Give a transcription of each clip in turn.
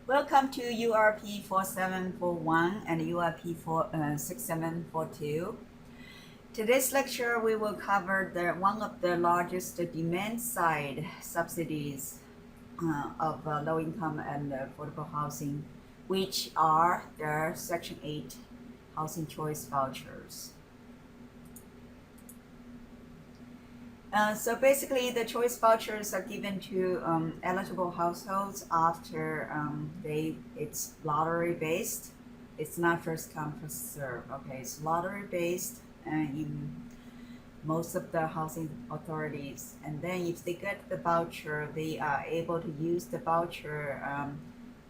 Welcome to URP 4741 and URP 6742. Today's lecture we will cover one of the largest demand side subsidies of low income and affordable housing, which are the Section 8 housing choice vouchers. So basically, the choice vouchers are given to eligible households after it's lottery based. It's not first come first serve. Okay, it's lottery based in most of the housing authorities. And then if they get the voucher, they are able to use the voucher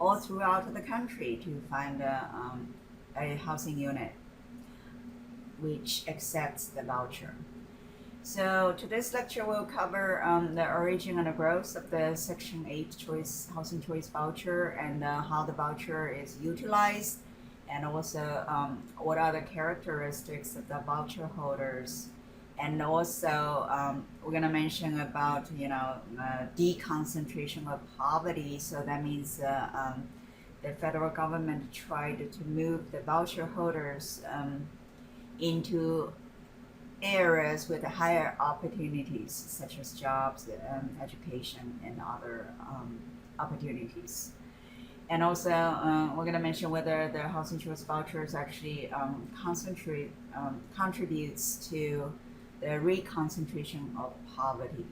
all throughout the country to find a housing unit which accepts the voucher. So today's lecture will cover the origin and the growth of the Section 8 housing choice voucher and how the voucher is utilized, and also what are the characteristics of the voucher holders. And also we're going to mention about deconcentration of poverty. So that means the federal government tried to move the voucher holders into areas with higher opportunities, such as jobs, education, and other opportunities. And also, we're going to mention whether the housing choice vouchers actually contributes to the reconcentration of poverty.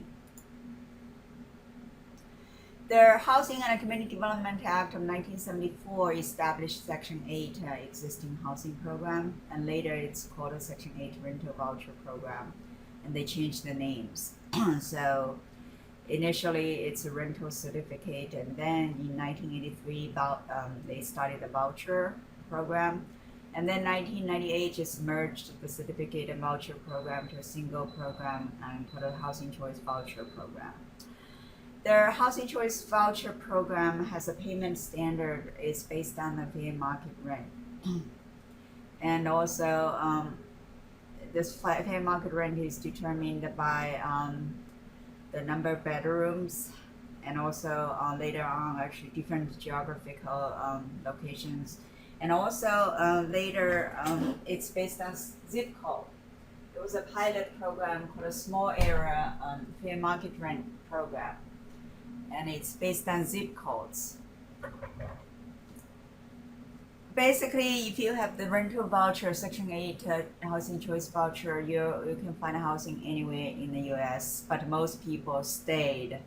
The Housing and Community Development Act of 1974 established Section 8 existing housing program, and later it's called a Section 8 rental voucher program, and they changed the names. So initially it's a rental certificate, and then in 1983 they started a voucher program, and then 1998 just merged the certificate and voucher program to a single program and called a Housing Choice Voucher program. The Housing Choice Voucher program has a payment standard. It's based on the fair market rent. And also, this fair market rent is determined by the number of bedrooms, and also later on, actually, different geographical locations. And also, later, it's based on zip code. There was a pilot program called a small area fair market rent program, and it's based on zip codes. Basically, if you have the rental voucher, Section 8 housing choice voucher, you can find housing anywhere in the US, but most people stayed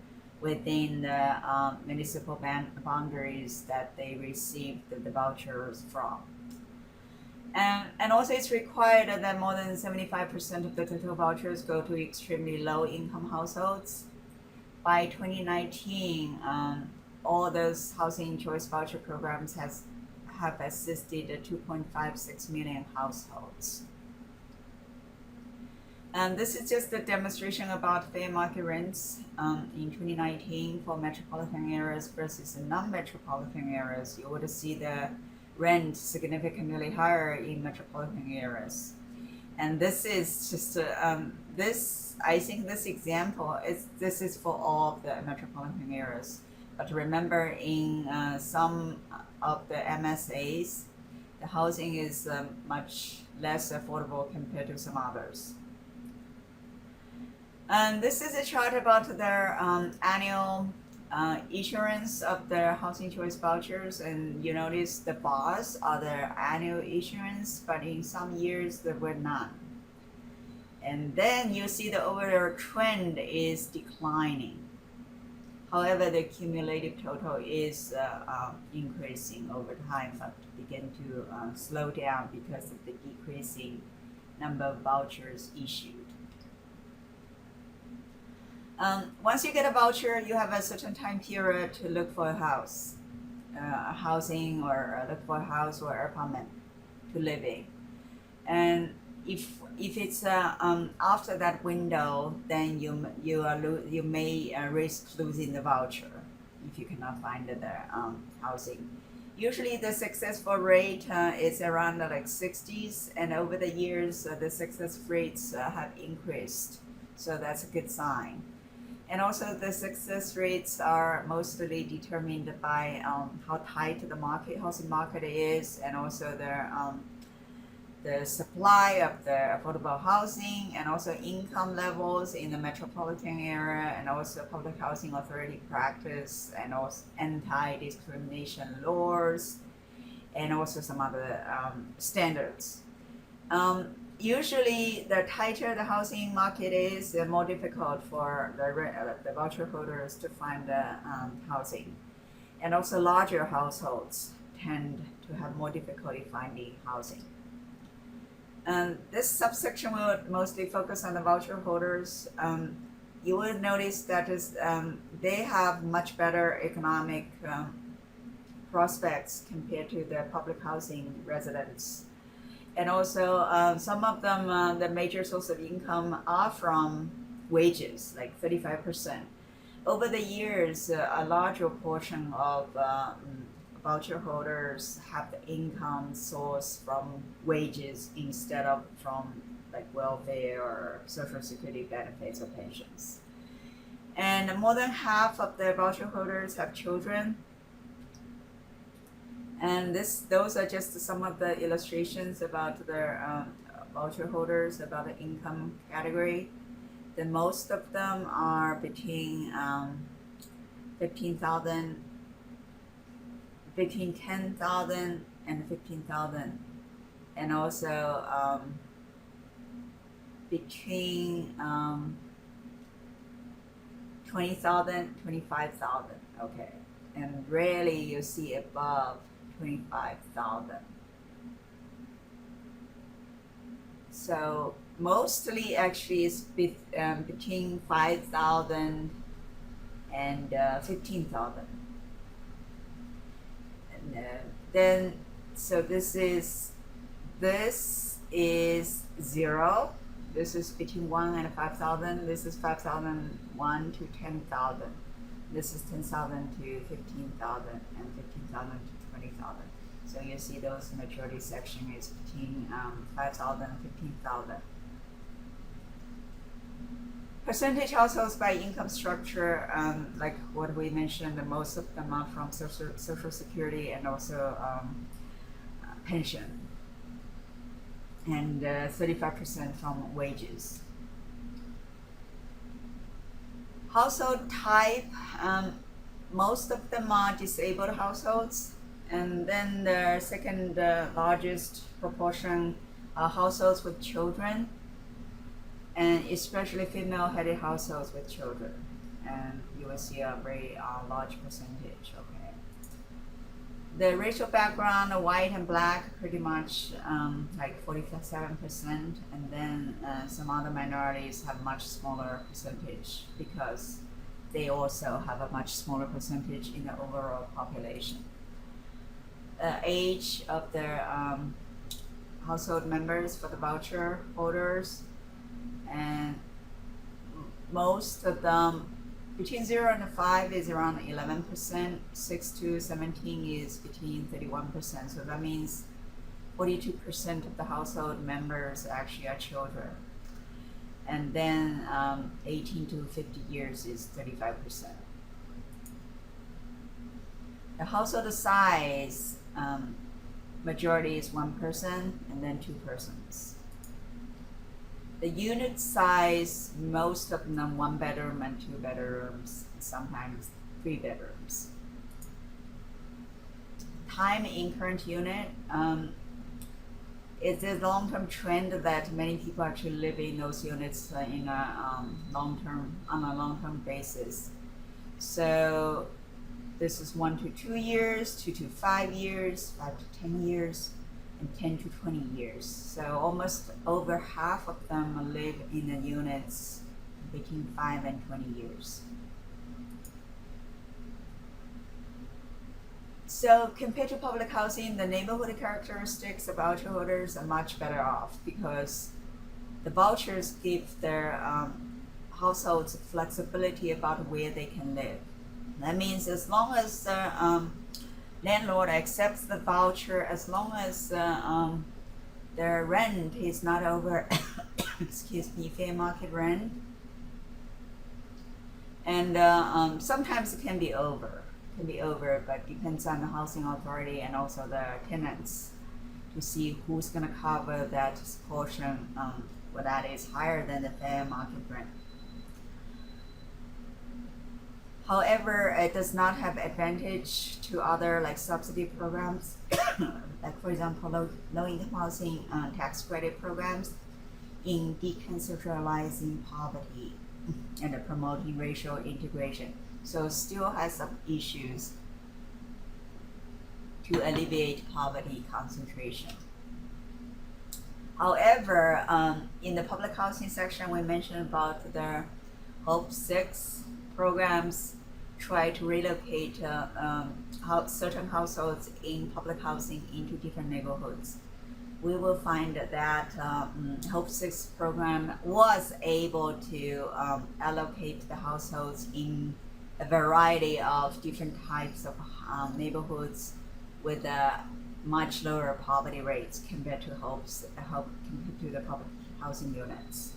within the municipal boundaries that they received the vouchers from. And also it's required that more than 75% of the total vouchers go to extremely low income households. By 2019, all those housing choice voucher programs have assisted 2.56 million households. And this is just a demonstration about fair market rents in 2019 for metropolitan areas versus non-metropolitan areas. You would see the rent significantly higher in metropolitan areas. And this is just I think this example is for all of the metropolitan areas. But remember, in some of the MSAs, the housing is much less affordable compared to some others. And this is a chart about their annual issuance of their housing choice vouchers, and you notice the bars are their annual issuance, but in some years there were none. And then you see the overall trend is declining. However, the cumulative total is increasing over time, but begin to slow down because of the decreasing number of vouchers issued. Once you get a voucher, you have a certain time period to look for a house, housing, or look for a house or apartment to live in. And if it's after that window, then you may risk losing the voucher if you cannot find the housing. Usually the successful rate is around like 60s, and over the years the success rates have increased, so that's a good sign. And also the success rates are mostly determined by how tight the housing market is, and also the supply of the affordable housing, and also income levels in the metropolitan area, and also public housing authority practice, and also anti-discrimination laws, and also some other standards. Usually, the tighter the housing market is, the more difficult for the voucher holders to find the housing. And also larger households tend to have more difficulty finding housing. This subsection will mostly focus on the voucher holders. You will notice that they have much better economic prospects compared to the public housing residents. And also, some of them, the major source of income are from wages, like 35%. Over the years, a larger portion of voucher holders have the income source from wages instead of from like welfare or social security benefits or pensions. And more than half of the voucher holders have children. And those are just some of the illustrations about the voucher holders, about the income category. The most of them are between 10,000 and 15,000, and also between 20,000, 25,000. Okay, and rarely you see above 25,000. So mostly actually it's between 5,000 and 15,000. And then so this is 0. This is between 1 and 5,000. This is 5,001 to 10,000. This is 10,000 to 15,000, and 15,000 to 20,000. So you see those majority section is between 5,000 and 15,000. Percentage households by income structure, like what we mentioned, most of them are from social security and also pension, and 35% from wages. Household type, most of them are disabled households, and then the second largest proportion are households with children, and especially female-headed households with children, and you will see a very large percentage. Okay. The racial background, white and black, pretty much like 47%, and then some other minorities have much smaller percentage because they also have a much smaller percentage in the overall population. Age of their household members for the voucher holders, and most of them between 0 and 5 is around 11%, 6 to 17 is between 31%. So that means 42% of the household members actually are children. And then 18 to 50 years is 35%. The household size, majority is 1 person and then 2 persons. The unit size, most of them 1 bedroom and 2 bedrooms, sometimes 3 bedrooms. Time in current unit, it's a long-term trend that many people actually live in those units in a on a long-term basis. So this is 1 to 2 years, 2 to 5 years, 5 to 10 years, and 10 to 20 years. So almost over half of them live in the units between 5 and 20 years. So compared to public housing, the neighborhood characteristics of voucher holders are much better off because the vouchers give their households flexibility about where they can live. That means as long as the landlord accepts the voucher, as long as their rent is not over fair market rent, And sometimes it can be over, but depends on the housing authority and also the tenants to see who's going to cover that portion where that is higher than the fair market rent. However, it does not have advantage to other like subsidy programs, like for example, low-income housing tax credit programs in decentralizing poverty and promoting racial integration. So still has some issues to alleviate poverty concentration. However, in the public housing section, we mentioned about the Hope 6 programs try to relocate certain households in public housing into different neighborhoods. We will find that Hope 6 program was able to allocate the households in a variety of different types of neighborhoods with much lower poverty rates compared to compared to the public housing units.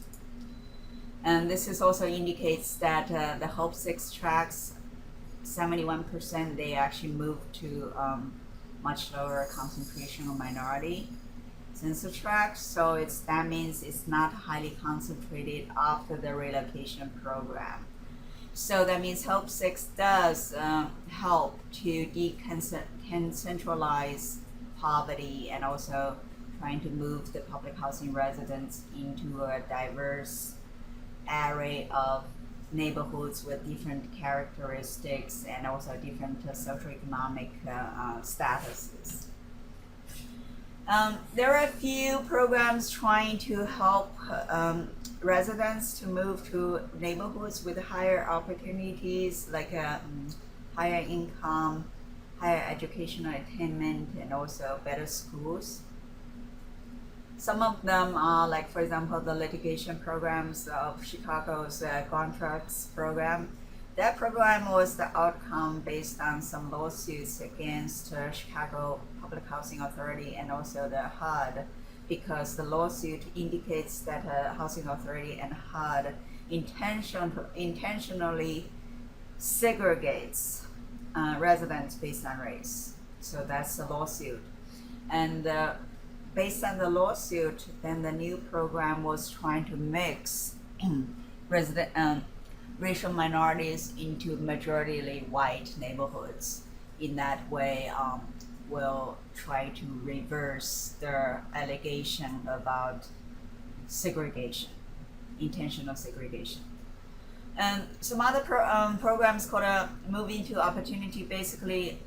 And this is also indicates that the Hope 6 tracts, 71% they actually moved to much lower concentration of minority census tracts. So that means it's not highly concentrated after the relocation program. So that means Hope 6 does help to decentralize poverty and also trying to move the public housing residents into a diverse array of neighborhoods with different characteristics and also different socioeconomic statuses. There are a few programs trying to help residents to move to neighborhoods with higher opportunities, like higher income, higher educational attainment, and also better schools. Some of them are like, for example, the litigation programs of Chicago's contracts program. That program was the outcome based on some lawsuits against Chicago Public Housing Authority and also the HUD, because the lawsuit indicates that Housing Authority and HUD intentionally segregates residents based on race. So that's the lawsuit. And based on the lawsuit, then the new program was trying to mix racial minorities into majority white neighborhoods. In that way, will try to reverse their allegation about segregation, intentional segregation. And some other programs called Moving to Opportunity, basically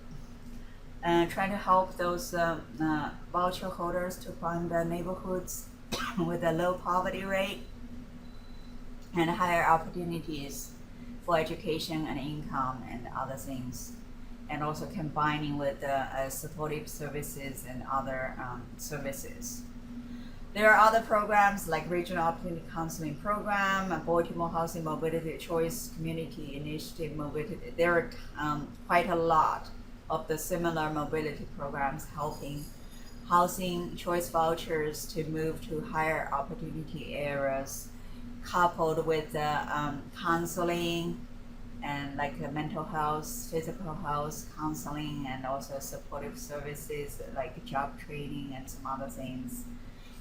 trying to help those voucher holders to find neighborhoods with a low poverty rate and higher opportunities for education and income and other things, and also combining with supportive services and other services. There are other programs like Regional Opportunity Counseling Program, Baltimore Housing Mobility Choice Community Initiative Mobility. There are quite a lot of the similar mobility programs helping housing choice vouchers to move to higher opportunity areas, coupled with counseling and like mental health, physical health counseling, and also supportive services like job training and some other things,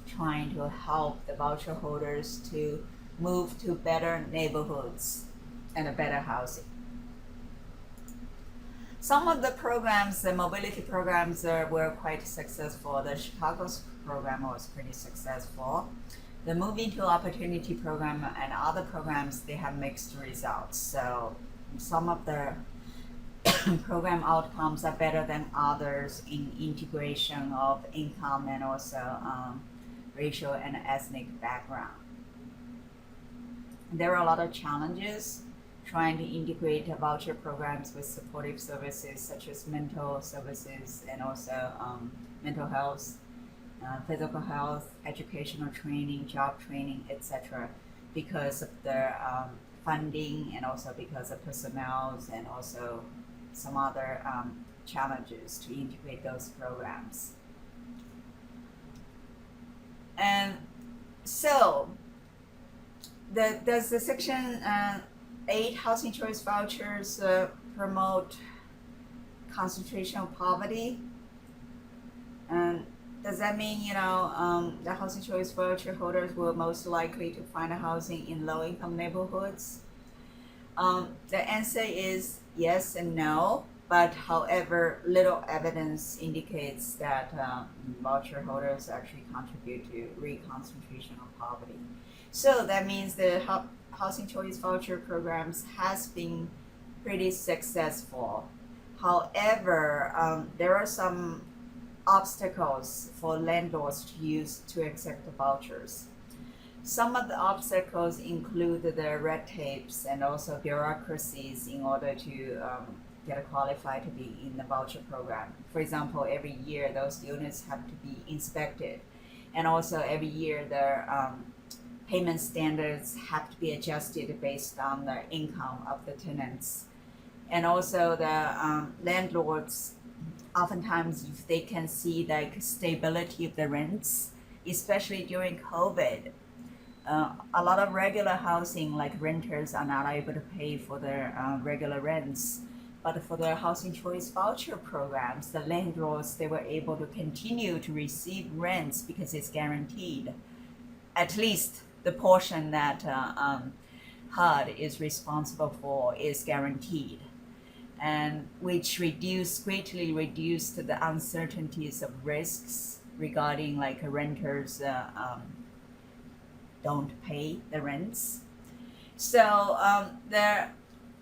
trying to help the voucher holders to move to better neighborhoods and a better housing. Some of the programs, the mobility programs, were quite successful. The Chicago's program was pretty successful. The Moving to Opportunity program and other programs, they have mixed results. So some of the program outcomes are better than others in integration of income and also racial and ethnic background. There are a lot of challenges trying to integrate voucher programs with supportive services such as mental services and also mental health, physical health, educational training, job training, etc., because of the funding and also because of personnel and also some other challenges to integrate those programs. And so, does the Section 8 housing choice vouchers promote concentration of poverty. And does that mean, the housing choice voucher holders will most likely to find a housing in low-income neighborhoods? The answer is yes and no, but however, little evidence indicates that voucher holders actually contribute to reconcentration of poverty. So that means the housing choice voucher programs has been pretty successful. However, there are some obstacles for landlords to use to accept the vouchers. Some of the obstacles include the red tapes and also bureaucracies in order to get qualified to be in the voucher program. For example, every year those units have to be inspected, and also every year their payment standards have to be adjusted based on the income of the tenants. And also the landlords, oftentimes if they can see like stability of the rents, especially during COVID, a lot of regular housing like renters are not able to pay for their regular rents. But for the housing choice voucher programs, the landlords, they were able to continue to receive rents because it's guaranteed. At least the portion that HUD is responsible for is guaranteed, and which greatly reduced the uncertainties of risks regarding like renters don't pay the rents. So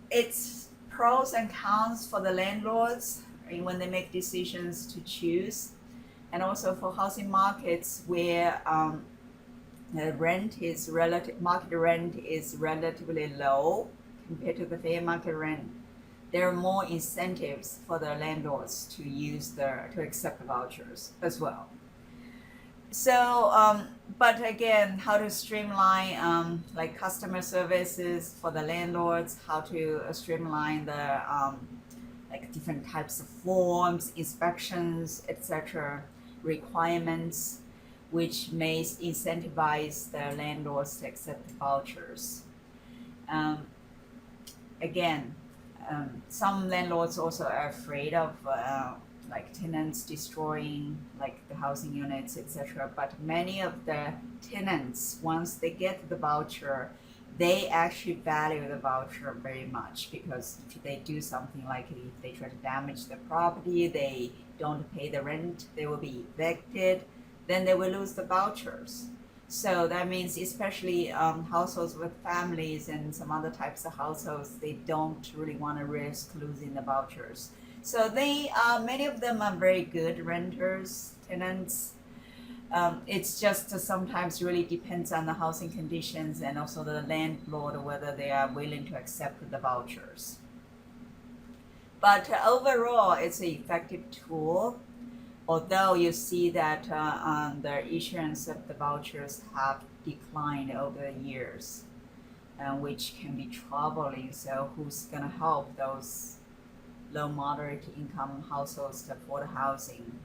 it's pros and cons for the landlords when they make decisions to choose, and also for housing markets where the market rent is relatively low compared to the fair market rent. There are more incentives for the landlords to accept vouchers as well. So, but again, how to streamline like customer services for the landlords, how to streamline the like different types of forms, inspections, etc., requirements, which may incentivize the landlords to accept vouchers. Again, some landlords also are afraid of like tenants destroying like the housing units, etc. But many of the tenants, once they get the voucher, they actually value the voucher very much, because if they do something like if they try to damage the property, they don't pay the rent, they will be evicted, then they will lose the vouchers. So that means especially households with families and some other types of households, they don't really want to risk losing the vouchers. So many of them are very good renters, tenants. It's just sometimes really depends on the housing conditions and also the landlord whether they are willing to accept the vouchers. But overall, it's an effective tool, although you see that the issuance of the vouchers have declined over the years, which can be troubling. So who's going to help those low moderate income households to afford housing?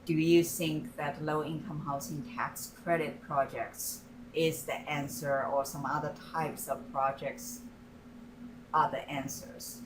Do you think that low income housing tax credit projects is the answer, or some other types of projects are the answers?